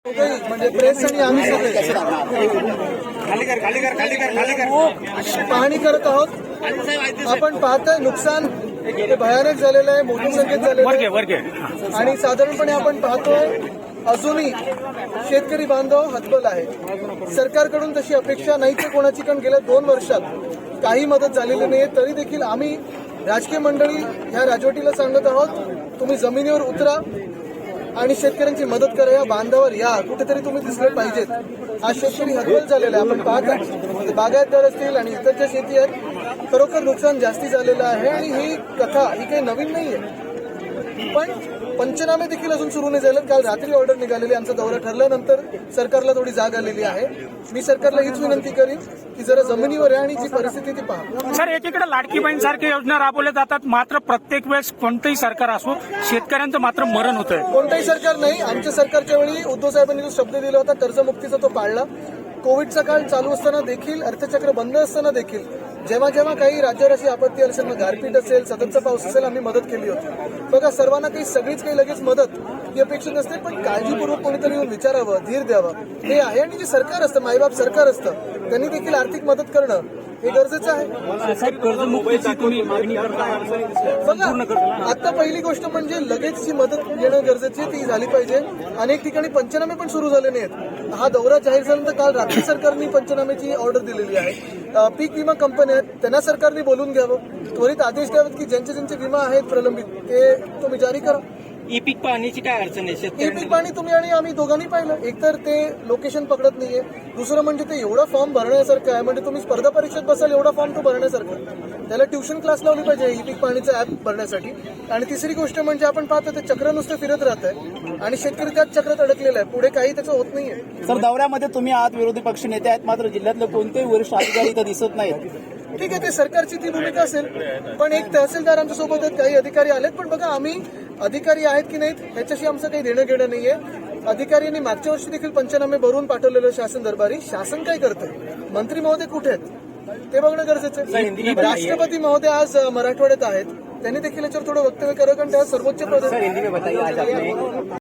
म्हणजे प्रेस आणि आम्ही सगळे पाहणी करत आहोत. आपण पाहतोय नुकसान हे भयानक झालेलं आहे, मोठ्या संख्येत झालेलं आहे आणि साधारणपणे आपण पाहतोय अजूनही शेतकरी बांधव हतबल आहे. सरकारकडून तशी अपेक्षा नाही तर कोणाची, कारण गेल्या 2 वर्षात काही मदत झालेली नाही. तरी देखील आम्ही राजकीय मंडळी ह्या राजवटीला सांगत आहोत, तुम्ही जमिनीवर उतरा आणि शेतकऱ्यांची मदत करा, या बांधावर या, कुठेतरी तुम्ही दिसले पाहिजेत. आज शेतकरी हतबल झालेला आहे. आपण पाहता बागायतदार असतील आणि इतर ज्या शेती आहेत, खरोखर नुकसान जास्ती झालेलं आहे. आणि ही कथा ही काही नवीन नाहीये, पण पंचनामे देखील अजून सुरू नाही झाले. काल रात्री ऑर्डर निघालेली, आमचा दौरा ठरल्यानंतर सरकारला थोडी जाग आलेली आहे. मी सरकारला हीच विनंती करीन की जरा जमिनीवर आहे आणि जी परिस्थिती ती पहा. सर, एकीकडे लाडकी बहीण सारख्या योजना राबवल्या जातात, मात्र प्रत्येक वेळेस कोणतंही सरकार असो शेतकऱ्यांचं मात्र मरण होतंय. कोणतंही सरकार नाही, आमच्या सरकारच्या वेळी उद्धव साहेबांनी जो शब्द दिला होता कर्जमुक्तीचा तो पाळला. कोविडचा काळ चालू असताना देखील, अर्थचक्र बंद असताना देखील जेव्हा जेव्हा काही राज्यावर अशी आपत्ती असेल, मग गारपीट असेल, सततचा पाऊस असेल, आम्ही मदत केली होती. बघा, सर्वांना काही सगळीच काही लगेच मदत ही अपेक्षित नसते, पण काळजीपूर्वक कोणीतरी येऊन विचारावं, धीर द्यावं हे आहे. आणि जे सरकार असतं, मायबाप सरकार असतं, त्यांनी देखील आर्थिक मदत करणं हे गरजेचं आहे. बघा, आता पहिली गोष्ट म्हणजे लगेच जी मदत येणं गरजेची आहे ती झाली पाहिजे. अनेक ठिकाणी पंचनामे पण सुरू झाले नाहीत. हा दौरा जाहीर झाल्यानंतर काल रात्री सरकारने पंचनाम्याची ऑर्डर दिलेली आहे. पीक विमा कंपन्या आहेत, त्यांना सरकारने बोलून घ्यावं, त्वरित आदेश द्यावेत की ज्यांचे ज्यांचे विमा आहेत प्रलंबित ते तुम्ही जारी करा. ई पीक पाहण्याची काय अडचण आहे? ई पीक पाणी तुम्ही आणि आम्ही दोघांनी पाहिलं. एकतर ते लोकेशन पकडत नाहीये, दुसरं म्हणजे ते एवढा फॉर्म भरण्यासारखं आहे, म्हणजे तुम्ही स्पर्धा परीक्षेत बसाल एवढा फॉर्म तो भरण्यासारखं. त्याला ट्युशन क्लास लावली पाहिजे ई पीक पाणीचं ऍप भरण्यासाठी. आणि तिसरी गोष्ट म्हणजे आपण पाहतो ते चक्र नुसतं फिरत राहत आहे आणि शेतकरी त्याच चक्रात अडकलेला आहे, पुढे काही त्याचं होत नाहीये. सर, दौऱ्यामध्ये तुम्ही आहात, विरोधी पक्ष नेते आहेत, मात्र जिल्ह्यातले कोणतेही वरिष्ठ अधिकारी इथं दिसत नाहीत. ठीक आहे, ते सरकारची ती भूमिका असेल, पण एक तहसीलदार आमच्या सोबत आहेत, काही अधिकारी आलेत. पण बघा, आम्ही अधिकारी आहेत की नाहीत ह्याच्याशी आमचं काही देणं घेणं नाहीये. अधिकाऱ्यांनी मागच्या वर्षी देखील पंचनामे भरून पाठवलेलं शासन दरबारी. शासन काय करतंय, मंत्री महोदय कुठे आहेत ते बघणं गरजेचं आहे. राष्ट्रपती महोदय आज मराठवाड्यात आहेत, त्यांनी देखील याच्यावर थोडं वक्तव्य करावं, कारण त्या सर्वोच्च पद